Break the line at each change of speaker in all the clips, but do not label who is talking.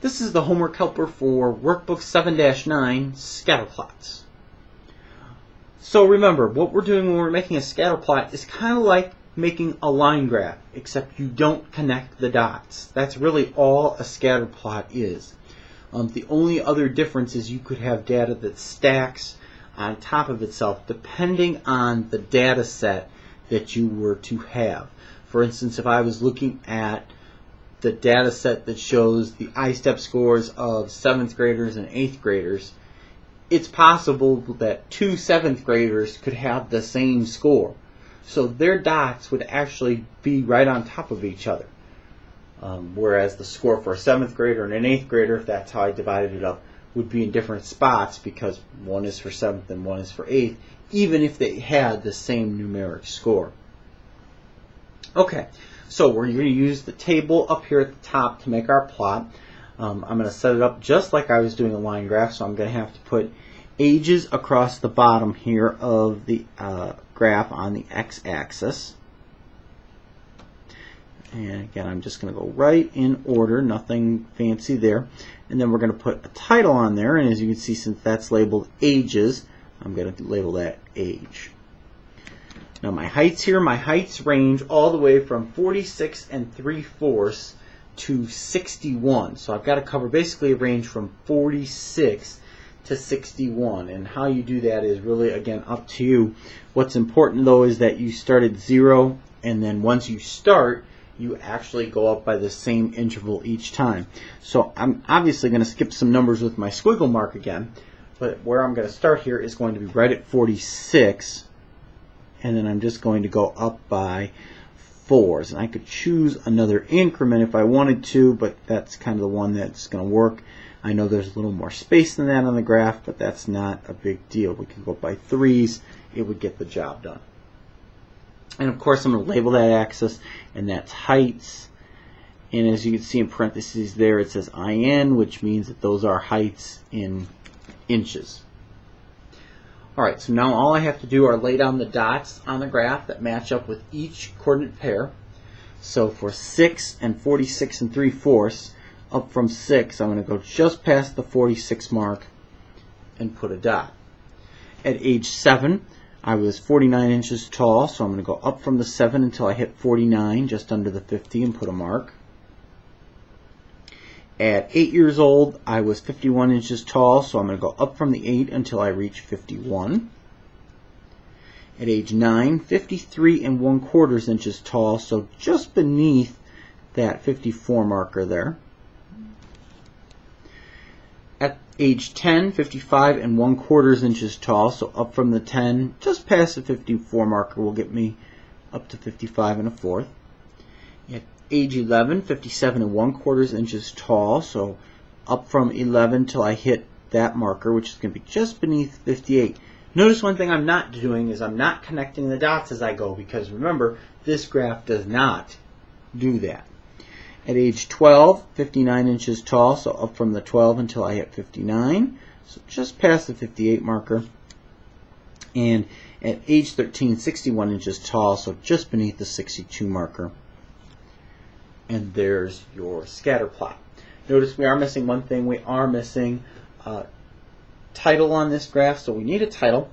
This is the homework helper for Workbook 7-9, Scatterplots. So remember, what we're doing when we're making a scatterplot is kind of like making a line graph, except you don't connect the dots. That's really all a scatterplot is. The only other difference is you could have data that stacks on top of itself depending on the data set that you were to have. For instance, if I was looking at the data set that shows the I-STEP scores of 7th graders and 8th graders, it's possible that 2 7th graders could have the same score. So their dots would actually be right on top of each other. Whereas the score for a 7th grader and an 8th grader, if that's how I divided it up, would be in different spots because one is for 7th and one is for 8th, even if they had the same numeric score. Okay, so we're going to use the table up here at the top to make our plot. I'm going to set it up just like I was doing a line graph, so I'm going to have to put ages across the bottom here of the graph on the x-axis. And again, I'm just going to go right in order, nothing fancy there. And then we're going to put a title on there, and as you can see, since that's labeled ages, I'm going to label that age. Now my heights here, my heights range all the way from 46 3/4 to 61. So I've got to cover basically a range from 46 to 61. And how you do that is really, again, up to you. What's important, though, is that you start at 0, and then once you start, you actually go up by the same interval each time. So I'm obviously going to skip some numbers with my squiggle mark again, but where I'm going to start here is going to be right at 46, and then I'm just going to go up by 4s. And I could choose another increment if I wanted to, but that's kind of the one that's going to work. I know there's a little more space than that on the graph, but that's not a big deal. We could go up by 3s. It would get the job done. And of course, I'm going to label that axis, and that's heights. And as you can see in parentheses there, it says IN, which means that those are heights in inches. Alright, so now all I have to do are lay down the dots on the graph that match up with each coordinate pair. So for 6 and 46 3/4, up from 6, I'm going to go just past the 46 mark and put a dot. At age 7, I was 49 inches tall, so I'm going to go up from the 7 until I hit 49, just under the 50, and put a mark. At 8 years old, I was 51 inches tall, so I'm going to go up from the 8 until I reach 51. At age 9, 53 1/4 inches tall, so just beneath that 54 marker there. At age 10, 55 1/4 inches tall, so up from the 10, just past the 54 marker will get me up to 55 1/4. At age 11, 57 1/4 inches tall, so up from 11 till I hit that marker, which is going to be just beneath 58. Notice one thing I'm not doing is I'm not connecting the dots as I go, because remember, this graph does not do that. At age 12, 59 inches tall, so up from the 12 until I hit 59, so just past the 58 marker. And at age 13, 61 inches tall, so just beneath the 62 marker. And there's your scatter plot. Notice we are missing one thing. We are missing a title on this graph, so we need a title.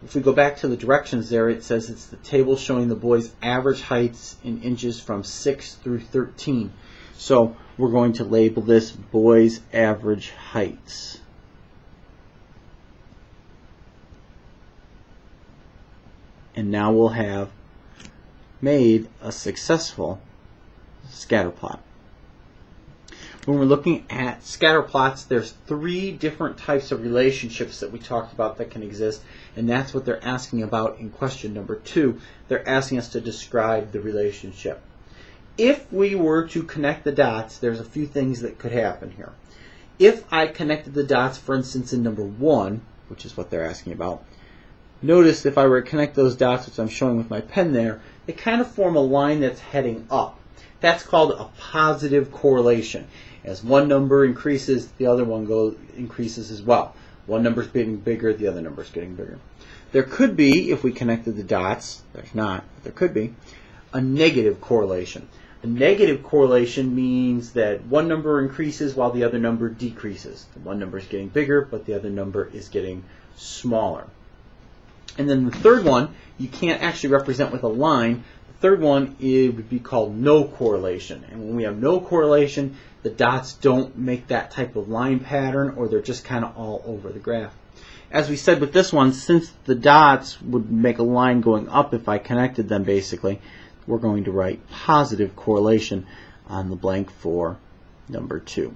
If we go back to the directions there, it says it's the table showing the boys' average heights in inches from 6 through 13. So we're going to label this boys' average heights. And now we'll have made a successful scatter plot. When we're looking at scatter plots, there's 3 different types of relationships that we talked about that can exist, and that's what they're asking about in question number 2. They're asking us to describe the relationship. If we were to connect the dots, there's a few things that could happen here. If I connected the dots, for instance, in number 1, which is what they're asking about, notice if I were to connect those dots, which I'm showing with my pen there, they kind of form a line that's heading up. That's called a positive correlation. As one number increases, the other one increases as well. One number's getting bigger, the other number's getting bigger. There could be, if we connected the dots, there's not, but there could be, a negative correlation. A negative correlation means that one number increases while the other number decreases. The one number is getting bigger, but the other number is getting smaller. And then the third one, you can't actually represent with a line. The third one, it would be called no correlation. And when we have no correlation, the dots don't make that type of line pattern, or they're just kind of all over the graph. As we said with this one, since the dots would make a line going up if I connected them basically, we're going to write positive correlation on the blank for number 2.